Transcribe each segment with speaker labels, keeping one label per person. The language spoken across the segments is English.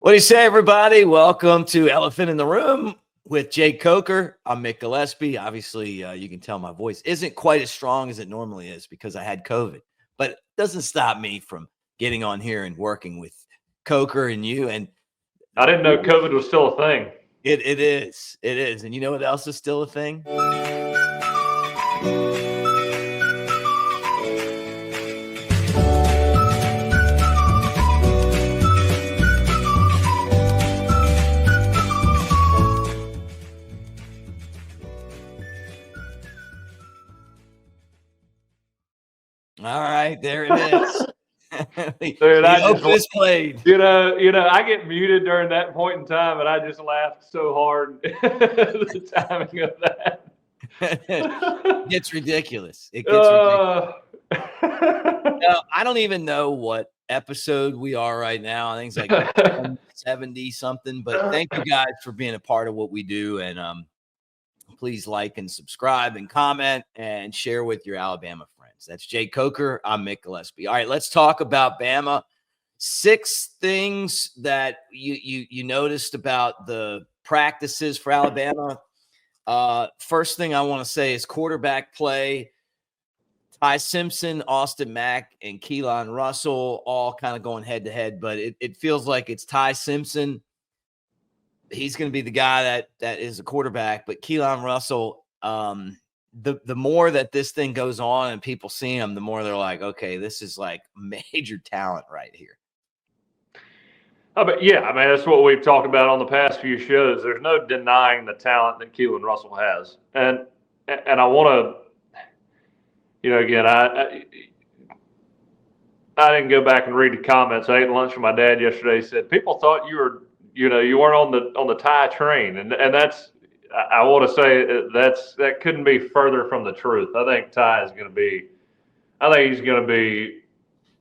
Speaker 1: What do you say, everybody? Welcome to Elephant in the Room with Jake Coker. I'm Mick Gillispie. Obviously, you can tell my voice isn't quite as strong as it normally is because I had COVID, but it doesn't stop me from getting on here and working with Coker and you. And
Speaker 2: I didn't know COVID was still a thing.
Speaker 1: It is. It is. And you know what else is still a thing? All right, there it is.
Speaker 2: Dude, I just
Speaker 1: played.
Speaker 2: You know, I get muted during that point in time, and I just laughed so hard the timing of that.
Speaker 1: It gets ridiculous. It gets ridiculous. No, I don't even know what episode we are right now. I think it's like 70 something. But thank you guys for being a part of what we do, and please like and subscribe and comment and share with your Alabama friends. That's Jake Coker. I'm Mick Gillispie. All right, let's talk about Bama. 6 things that you noticed about the practices for Alabama. First thing I want to say is quarterback play. Ty Simpson, Austin Mack, and Keelan Russell all kind of going head to head, but it feels like it's Ty Simpson. He's going to be the guy that is a quarterback, but Keelan Russell, the more that this thing goes on and people see him, the more they're like, okay, this is like major talent right here.
Speaker 2: But yeah, I mean, that's what we've talked about on the past few shows. There's no denying the talent that Keelan Russell has. And I want to, again, I didn't go back and read the comments. I ate lunch with my dad yesterday. He said, people thought you weren't on the Ty train. And that's, I want to say that couldn't be further from the truth. I think Ty is going to be, he's going to be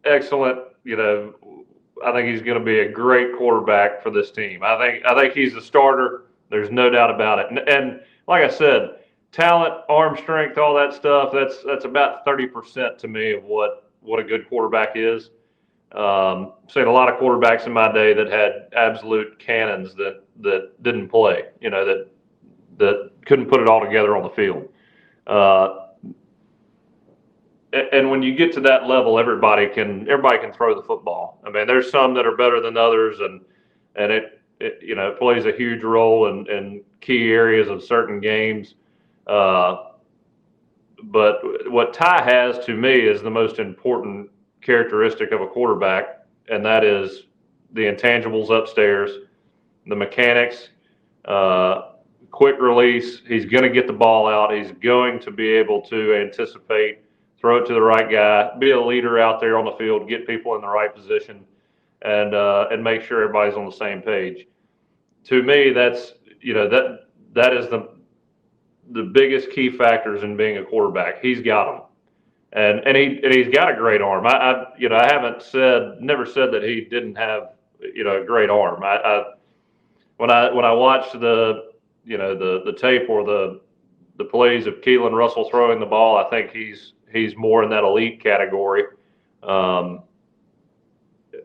Speaker 2: excellent. I think he's going to be a great quarterback for this team. I think he's the starter. There's no doubt about it. And like I said, talent, arm strength, all that stuff, that's about 30% to me of what a good quarterback is. Seen a lot of quarterbacks in my day that had absolute cannons that didn't play, that couldn't put it all together on the field. And when you get to that level, everybody can throw the football. I mean, there's some that are better than others, and it plays a huge role in key areas of certain games. But what Ty has to me is the most important characteristic of a quarterback, and that is the intangibles upstairs, the mechanics, quick release. He's going to get the ball out. He's going to be able to anticipate, throw it to the right guy, be a leader out there on the field, get people in the right position, and make sure everybody's on the same page. To me, that's that is the biggest key factors in being a quarterback. He's got them, and he's got a great arm. I never said that he didn't have a great arm. When I watched the tape or the plays of Keelan Russell throwing the ball, I think he's more in that elite category. But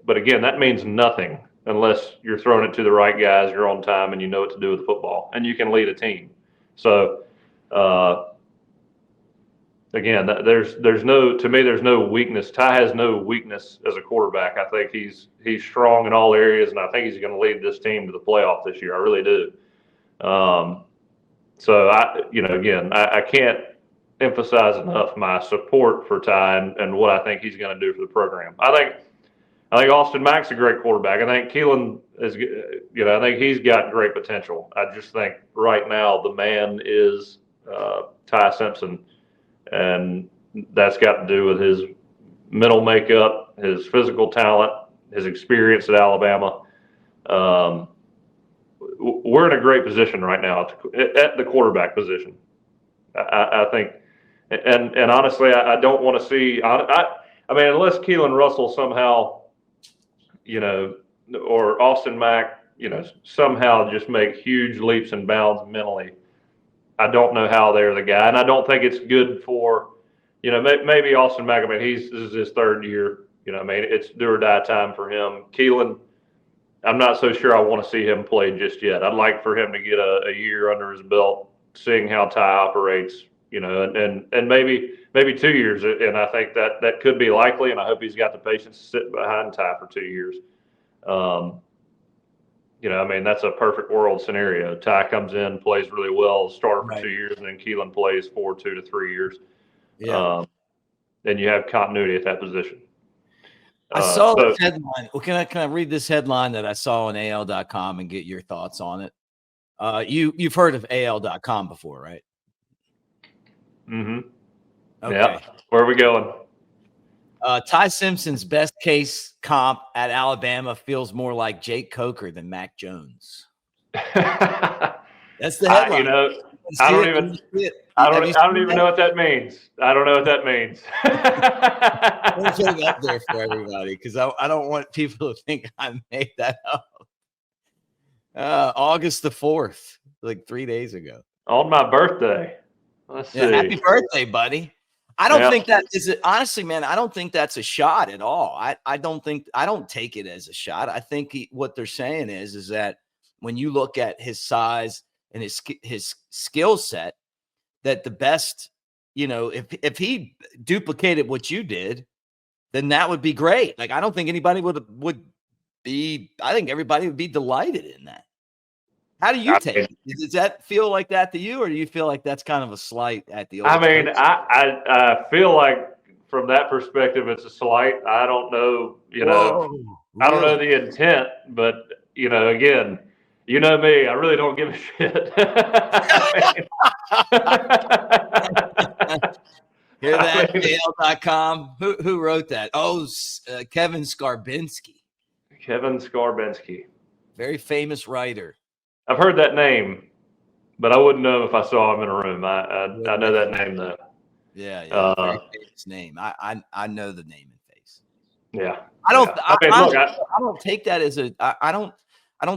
Speaker 2: again, that means nothing unless you're throwing it to the right guys, you're on time, and you know what to do with the football, and you can lead a team. So again, there's no weakness. Ty has no weakness as a quarterback. I think he's strong in all areas, and I think he's going to lead this team to the playoff this year. I really do. So I can't emphasize enough my support for Ty and what I think he's going to do for the program. I think Austin Mack's a great quarterback. I think Keelan is, I think he's got great potential. I just think right now the man is Ty Simpson, and that's got to do with his mental makeup, his physical talent, his experience at Alabama. We're in a great position right now at the quarterback position. I think, and honestly, I don't want to see. I mean, unless Keelan Russell somehow, or Austin Mack, somehow just make huge leaps and bounds mentally, I don't know how they're the guy, and I don't think it's good for, maybe Austin Mack. I mean, this is his 3rd year. It's do or die time for him. Keelan, I'm not so sure I want to see him play just yet. I'd like for him to get a year under his belt, seeing how Ty operates, and maybe 2 years. And I think that could be likely, and I hope he's got the patience to sit behind Ty for 2 years. That's a perfect world scenario. Ty comes in, plays really well, starter for 2 years, and then Keelan plays for 2 to 3 years.
Speaker 1: Yeah.
Speaker 2: And you have continuity at that position.
Speaker 1: I saw this headline. Well, can I read this headline that I saw on AL.com and get your thoughts on it? You've heard of AL.com before, right?
Speaker 2: Mm-hmm.
Speaker 1: Okay.
Speaker 2: Yeah. Where are we going?
Speaker 1: Ty Simpson's best case comp at Alabama feels more like Jake Coker than Mac Jones. That's the headline.
Speaker 2: I don't even know what that means. I don't know what that means.
Speaker 1: Let me put it up there for everybody because I don't want people to think I made that up. August the 4th, like 3 days ago.
Speaker 2: On my birthday. Let's see.
Speaker 1: Happy birthday, buddy. I don't think that is it. Honestly, man, I don't think that's a shot at all. I don't take it as a shot. I think what they're saying is that when you look at his size and his skill set, that the best, if he duplicated what you did, then that would be great. Like, I don't think anybody would be. I think everybody would be delighted in that. How do you take it? Does that feel like that to you, or do you feel like that's kind of a slight at the old coach?
Speaker 2: I feel like from that perspective, it's a slight. I don't know, I don't know the intent, but, again, you know me, I really don't give a shit.
Speaker 1: Hear that, AL.com? Who wrote that? Oh, Kevin Skarbinski.
Speaker 2: Kevin Skarbinski.
Speaker 1: Very famous writer.
Speaker 2: I've heard that name, but I wouldn't know if I saw him in a room. I know that name though.
Speaker 1: Yeah, very famous name. I know the name and face.
Speaker 2: Yeah,
Speaker 1: I don't.
Speaker 2: Yeah.
Speaker 1: I don't take that as a. I don't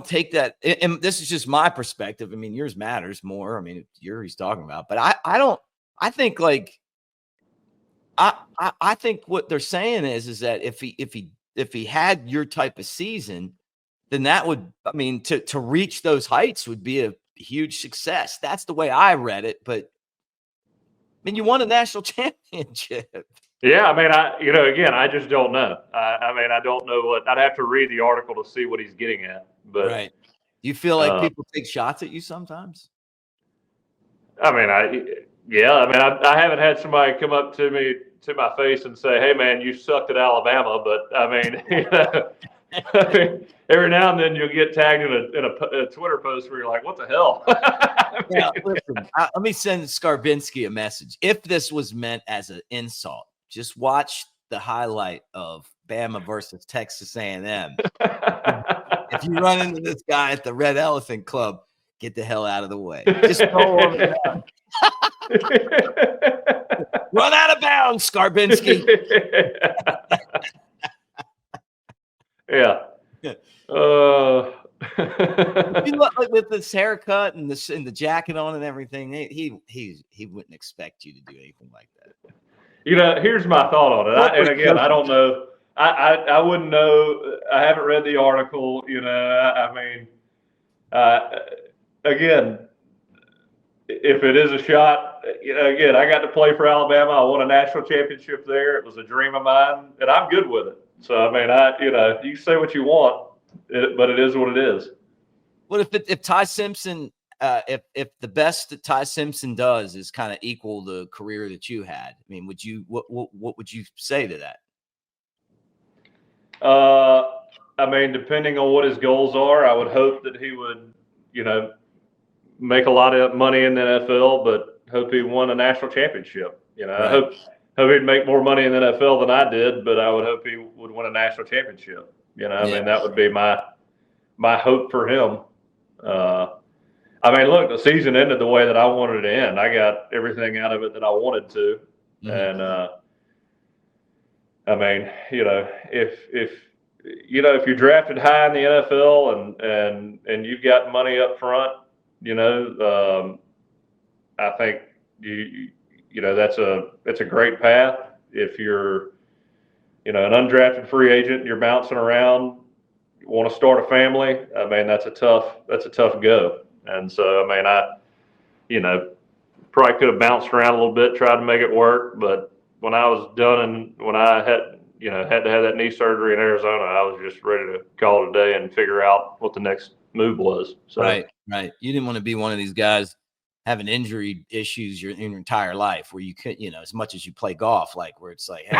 Speaker 1: take that. And this is just my perspective. I mean, yours matters more. I mean, he's talking about, but I don't. I think like. I think what they're saying is that if he had your type of season, then that would, I mean, to reach those heights would be a huge success. That's the way I read it. But I mean, you won a national championship.
Speaker 2: Yeah, I mean, again, I just don't know. I don't know what. I'd have to read the article to see what he's getting at. But
Speaker 1: right, you feel like people take shots at you sometimes.
Speaker 2: I mean, I haven't had somebody come up to me to my face and say, "Hey, man, you sucked at Alabama." But I mean, every now and then you'll get tagged in a Twitter post where you're like, "What the hell?"
Speaker 1: Listen, let me send Skarbinski a message. If this was meant as an insult, just watch the highlight of Bama versus Texas A&M. If you run into this guy at the Red Elephant Club, get the hell out of the way. Just go over there. Run out of bounds, Skarbinski.
Speaker 2: Yeah.
Speaker 1: You look like with this haircut and the jacket on and everything, he wouldn't expect you to do anything like that.
Speaker 2: Here's my thought on it. And again, I don't know. I wouldn't know. I haven't read the article. Again, if it is a shot, again, I got to play for Alabama. I won a national championship there. It was a dream of mine, and I'm good with it. So, I mean, you say what you want, but it is what it is.
Speaker 1: What if Ty Simpson, if the best that Ty Simpson does is kind of equal the career that you had? I mean, what would you say to that?
Speaker 2: I mean, depending on what his goals are, I would hope that he would, make a lot of money in the NFL, but hope he won a national championship. Right. I hope he'd make more money in the NFL than I did, but I would hope he would win a national championship. I mean, that would be my hope for him. I mean, look, the season ended the way that I wanted it to end. I got everything out of it that I wanted to. Mm-hmm. And, I mean, if you're drafted high in the NFL and you've got money up front, I think that's a great path. If you're, an undrafted free agent, you're bouncing around, want to start a family, I mean, that's a tough go. And so, I mean, probably could have bounced around a little bit, tried to make it work. But when I was done and when I had to have that knee surgery in Arizona, I was just ready to call it a day and figure out what the next move was. So.
Speaker 1: Right. You didn't want to be one of these guys having injury issues in your entire life where you could, as much as you play golf, like where it's like, hey,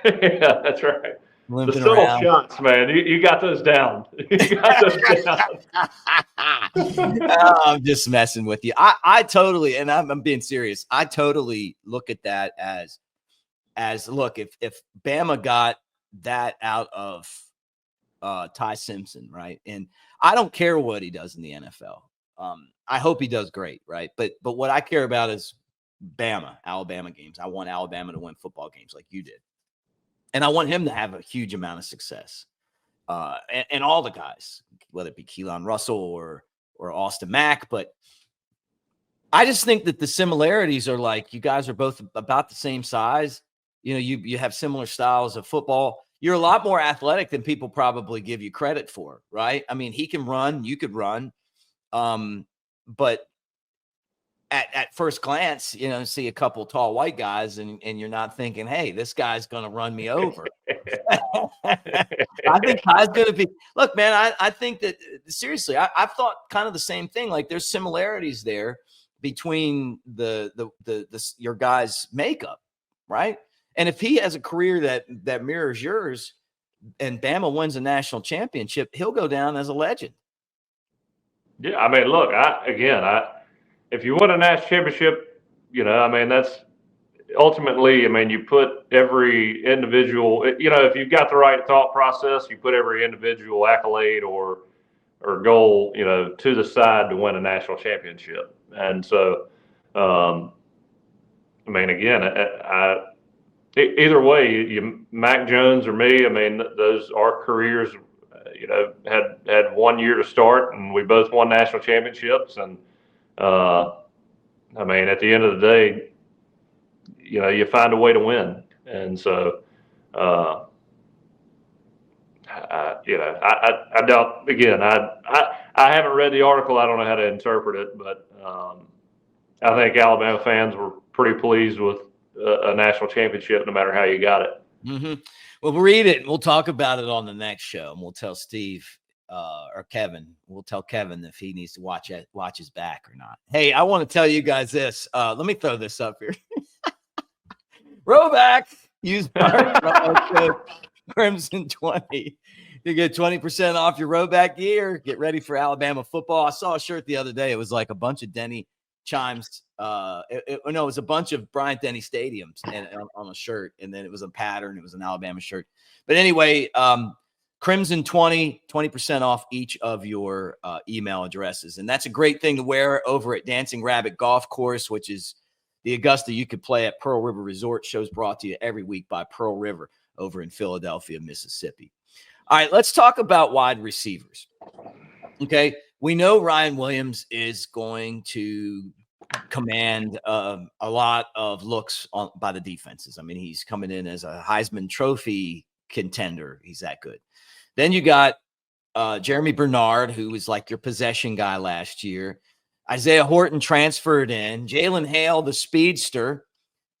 Speaker 2: yeah, that's right. The subtle
Speaker 1: around.
Speaker 2: shots, man. You got those down. You got those down.
Speaker 1: I'm just messing with you. I totally, and I'm being serious. I totally look at that as look, if Bama got that out of Ty Simpson, right? And I don't care what he does in the NFL. I hope he does great, right? But what I care about is Alabama games. I want Alabama to win football games like you did. And I want him to have a huge amount of success. And all the guys, whether it be Keelan Russell or Austin Mack. But I just think that the similarities are like you guys are both about the same size. You have similar styles of football. You're a lot more athletic than people probably give you credit for, right? I mean, he can run, you could run. But at first glance, see a couple tall white guys and you're not thinking, hey, this guy's going to run me over. I think Ty's going to be, look, man, I think that seriously, I've thought kind of the same thing. Like there's similarities there between your guys' makeup, right? And if he has a career that mirrors yours and Bama wins a national championship, he'll go down as a legend.
Speaker 2: Yeah, I mean, look, if you win a national championship, I mean, that's ultimately, I mean, you put every individual, if you've got the right thought process, you put every individual accolade or goal, to the side to win a national championship. And so, I mean, again, either way, Mac Jones or me, I mean, our careers, had 1 year to start, and we both won national championships. And I mean, at the end of the day, you find a way to win. And so, I doubt. Again, I haven't read the article. I don't know how to interpret it, but I think Alabama fans were pretty pleased with a national championship, no matter how you got it.
Speaker 1: Mm-hmm. Well, we'll read it and we'll talk about it on the next show. And we'll tell Steve or Kevin. We'll tell Kevin if he needs to watch his back or not. Hey, I want to tell you guys this. Let me throw this up here. Rowback. Use promo code Crimson20 to get 20% off your Rowback gear. Get ready for Alabama football. I saw a shirt the other day. It was like a bunch of Denny chimes. It was a bunch of Bryant Denny stadiums and on a shirt, and then it was a pattern. It was an Alabama shirt. But anyway, Crimson 20% off each of your email addresses. And that's a great thing to wear over at Dancing Rabbit Golf Course, which is the Augusta you could play at Pearl River Resort. Shows brought to you every week by Pearl River over in Philadelphia, Mississippi. All right, let's talk about wide receivers. Okay, we know Ryan Williams is going to command a lot of looks by the defenses. I mean, he's coming in as a Heisman Trophy contender. He's that good. Then you got Jeremy Bernard, who was like your possession guy last year. Isaiah Horton transferred in. Jalen Hale, the speedster,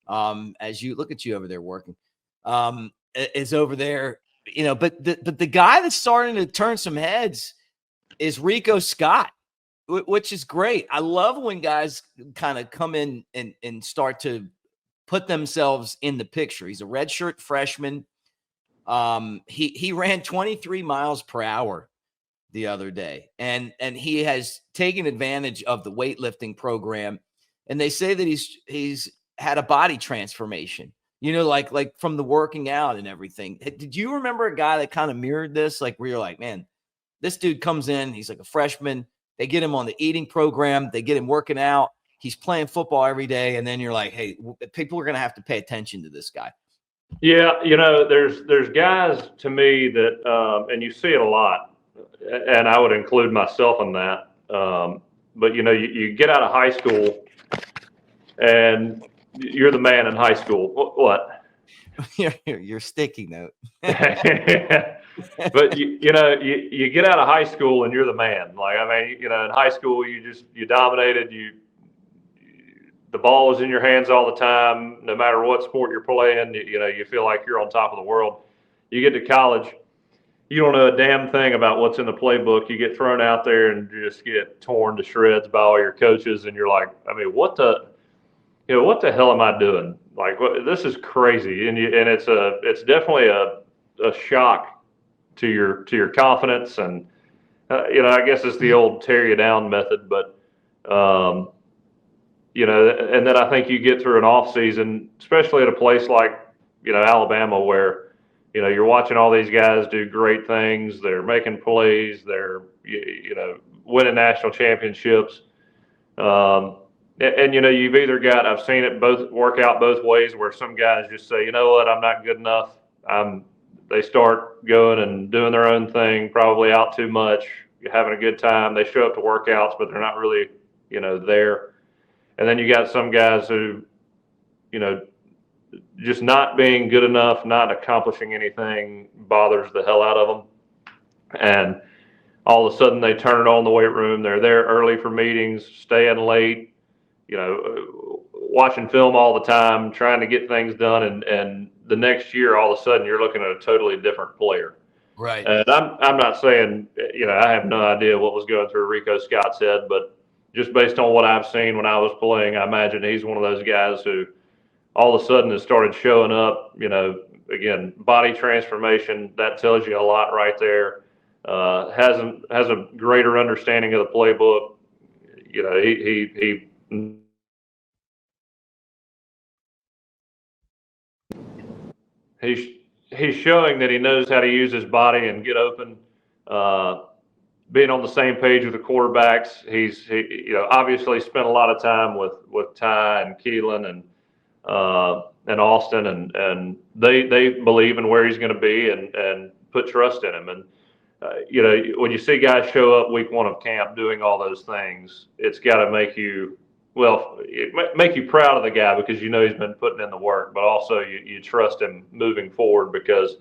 Speaker 1: as you look at you over there working, is over there. But the guy that's starting to turn some heads is Rico Scott, which is great. I love when guys kind of come in and start to put themselves in the picture. He's a redshirt freshman. He ran 23 miles per hour the other day, and he has taken advantage of the weightlifting program. And they say that he's had a body transformation, like from the working out and everything. Did you remember a guy that kind of mirrored this? Like where you're like, man, this dude comes in, he's like a freshman. They get him on the eating program. They get him working out. He's playing football every day. And then you're like, hey, people are going to have to pay attention to this guy.
Speaker 2: Yeah. There's guys to me that, and you see it a lot, and I would include myself in that. But you get out of high school and you're the man in high school. What?
Speaker 1: Your sticky note.
Speaker 2: But you get out of high school and you're the man. Like, I mean, in high school you dominated. The ball was in your hands all the time, no matter what sport you're playing. You feel like you're on top of the world. You get to college, you don't know a damn thing about what's in the playbook. You get thrown out there and just get torn to shreds by all your coaches, and you're like, I mean, what the hell am I doing? Like, this is crazy, and it's definitely a shock to your confidence, and I guess it's the old tear you down method, but and then I think you get through an off season, especially at a place like Alabama, where you're watching all these guys do great things. They're making plays. They're winning national championships. And you've either got, I've seen it work out both ways, where some guys just say, you know what, I'm not good enough. They start going and doing their own thing, probably out too much, having a good time. They show up to workouts, but they're not really, there. And then you got some guys who, just not being good enough, not accomplishing anything bothers the hell out of them. And all of a sudden they turn it on in the weight room. They're there early for meetings, staying late, watching film all the time, trying to get things done. And the next year, all of a sudden, you're looking at a totally different player.
Speaker 1: Right.
Speaker 2: And I'm not saying, I have no idea what was going through Rico Scott's head, but just based on what I've seen when I was playing, I imagine he's one of those guys who all of a sudden has started showing up. Again, body transformation, that tells you a lot right there. Has a greater understanding of the playbook. He's showing that he knows how to use his body and get open. Being on the same page with the quarterbacks, he's obviously spent a lot of time with Ty and Keelan and Austin, and they believe in where he's going to be and put trust in him. And when you see guys show up week one of camp doing all those things, it's got to make you proud of the guy, because he's been putting in the work, but also you trust him moving forward, because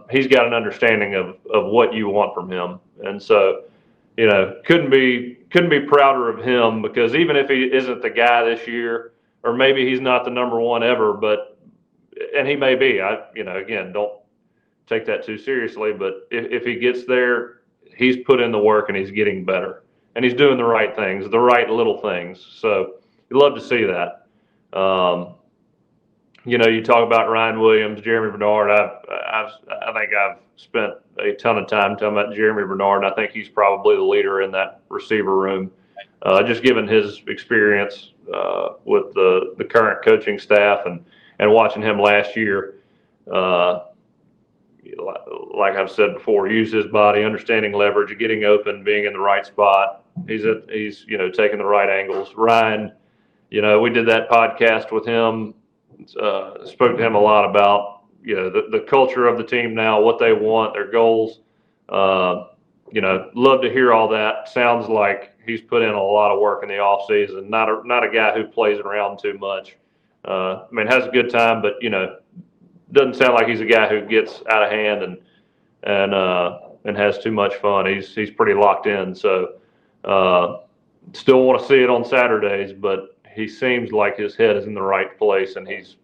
Speaker 2: he's got an understanding of what you want from him. And so, couldn't be prouder of him, because even if he isn't the guy this year, or maybe he's not the number one ever, and he may be, again, don't take that too seriously, but if he gets there, he's put in the work and he's getting better, and he's doing the right things, the right little things. So you love to see that. You talk about Ryan Williams, Jeremy Bernard. I think I've spent a ton of time talking about Jeremy Bernard, and I think he's probably the leader in that receiver room, just given his experience with the current coaching staff and watching him last year. Like I've said before, use his body, understanding leverage, getting open, being in the right spot. He's taking the right angles. Ryan, we did that podcast with him. Spoke to him a lot about the culture of the team now, what they want, their goals. Love to hear all that. Sounds like he's put in a lot of work in the off season. Not a guy who plays around too much. Has a good time, but doesn't sound like he's a guy who gets out of hand and has too much fun. He's pretty locked in. So still want to see it on Saturdays, but he seems like his head is in the right place, and he's,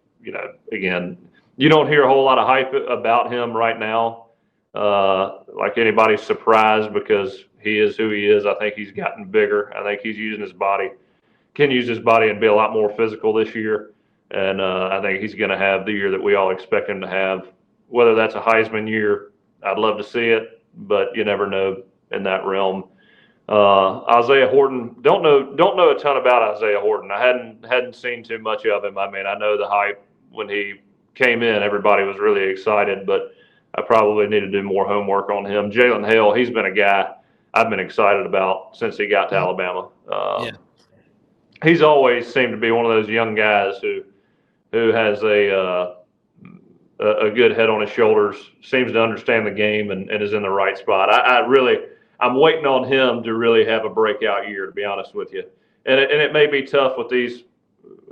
Speaker 2: again, you don't hear a whole lot of hype about him right now. Like anybody's surprised, because he is who he is. I think he's gotten bigger. I think he's can use his body and be a lot more physical this year. And I think he's going to have the year that we all expect him to have. Whether that's a Heisman year, I'd love to see it, but you never know in that realm. Isaiah Horton, don't know a ton about Isaiah Horton. I hadn't seen too much of him. I know the hype when he came in, everybody was really excited, but I probably need to do more homework on him. Jalen Hale, he's been a guy I've been excited about since he got to Alabama. He's always seemed to be one of those young guys who has a good head on his shoulders, seems to understand the game, and is in the right spot. I'm waiting on him to really have a breakout year, to be honest with you. And it may be tough with these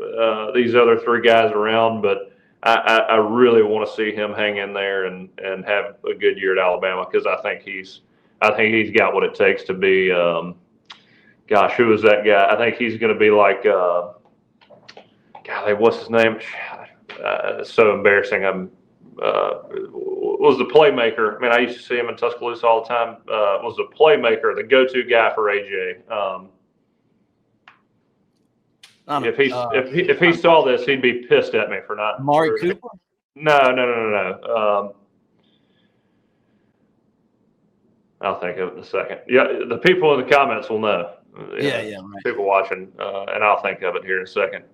Speaker 2: other three guys around, but I really want to see him hang in there and have a good year at Alabama, because I think he's got what it takes to be. Gosh, who is that guy? I think he's going to be like, God, what's his name? It's so embarrassing. Was the playmaker. I mean, I used to see him in Tuscaloosa all the time. Was the playmaker, the go-to guy for AJ. If he saw this, he'd be pissed at me for not.
Speaker 1: Amari Cooper?
Speaker 2: No. I'll think of it in a second. Yeah, the people in the comments will know.
Speaker 1: Right.
Speaker 2: People watching, and I'll think of it here in a second.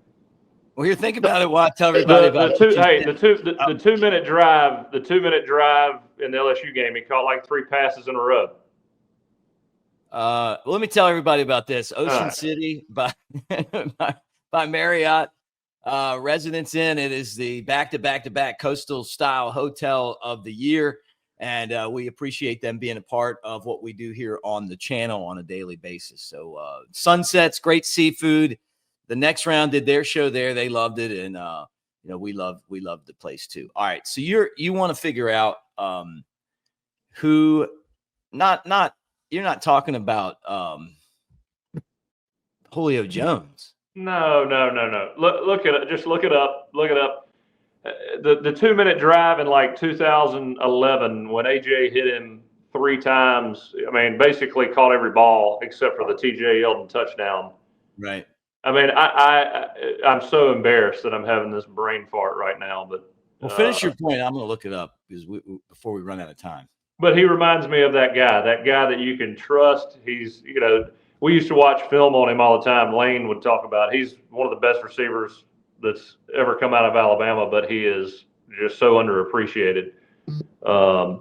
Speaker 1: Well, here, think about it while I tell everybody about
Speaker 2: the 2 minute drive. The 2 minute drive in the LSU game, he caught like 3 passes in a row.
Speaker 1: Let me tell everybody about this. Ocean City by Marriott Residence Inn. It is the back-to-back coastal style hotel of the year. And we appreciate them being a part of what we do here on the channel on a daily basis. So sunsets, great seafood. The Next Round did their show there. They loved it. And, we love the place too. All right. So you want to figure out who you're not talking about Julio Jones.
Speaker 2: No. Look at it. Just look it up. The 2 minute drive in like 2011 when AJ hit him 3 times. I mean, basically caught every ball except for the TJ Yeldon touchdown.
Speaker 1: Right.
Speaker 2: I mean, I'm so embarrassed that I'm having this brain fart right now. But
Speaker 1: finish your point. I'm going to look it up because before we run out of time.
Speaker 2: But he reminds me of that guy that you can trust. He's, we used to watch film on him all the time. Lane would talk about he's one of the best receivers that's ever come out of Alabama, but he is just so underappreciated. My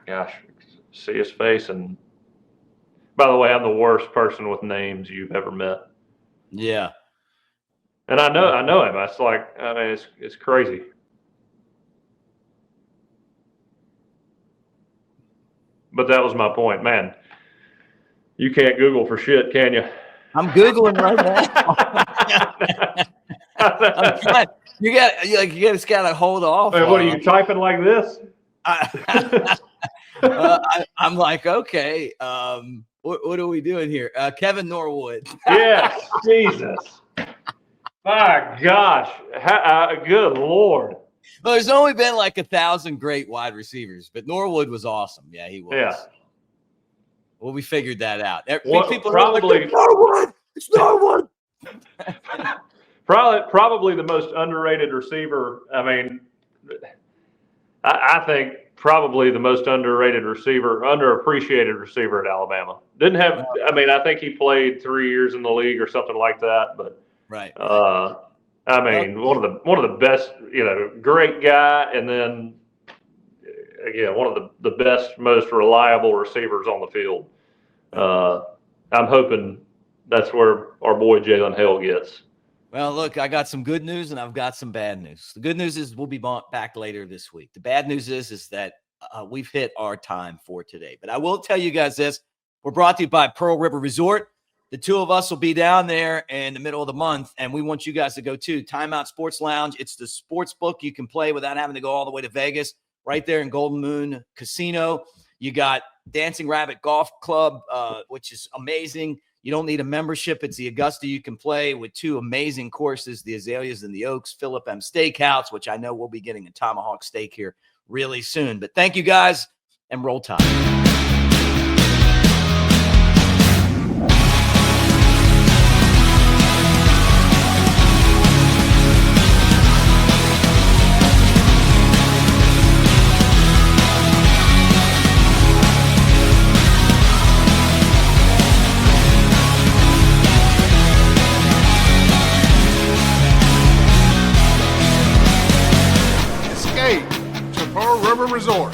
Speaker 2: gosh, see his face. And by the way, I'm the worst person with names you've ever met.
Speaker 1: Yeah.
Speaker 2: And I know him. It's like, I mean, it's crazy. But that was my point, man. You can't Google for shit, can you?
Speaker 1: I'm Googling right now. I'm trying. You just got to hold off.
Speaker 2: Hey, what are you typing like this?
Speaker 1: I'm like, okay. What are we doing here? Kevin Norwood.
Speaker 2: Yes, Jesus. My gosh. Good Lord.
Speaker 1: Well, there's only been like 1,000 great wide receivers, but Norwood was awesome. Yeah, he was.
Speaker 2: Yeah.
Speaker 1: Well, we figured that out.
Speaker 2: People probably
Speaker 1: like, Norwood. It's Norwood.
Speaker 2: Probably the most underrated receiver. I mean, I think probably the most underrated receiver, underappreciated receiver at Alabama. Didn't have. I mean, I think he played 3 years in the league or something like that. But
Speaker 1: right.
Speaker 2: I mean, one of the best, great guy, and then again, one of the best, most reliable receivers on the field. I'm hoping that's where our boy Jalen Hill gets.
Speaker 1: Well, look, I got some good news and I've got some bad news. The good news is we'll be back later this week. The bad news is that we've hit our time for today. But I will tell you guys this. We're brought to you by Pearl River Resort. The two of us will be down there in the middle of the month, and we want you guys to go too. Timeout Sports Lounge. It's the sports book you can play without having to go all the way to Vegas. Right there in Golden Moon Casino. You got Dancing Rabbit Golf Club, which is amazing. You don't need a membership. It's the Augusta you can play with 2 amazing courses, the Azaleas and the Oaks, Philip M. Steakhouse, which I know we'll be getting a tomahawk steak here really soon. But thank you guys, and roll tide.
Speaker 3: To Pearl River Resort.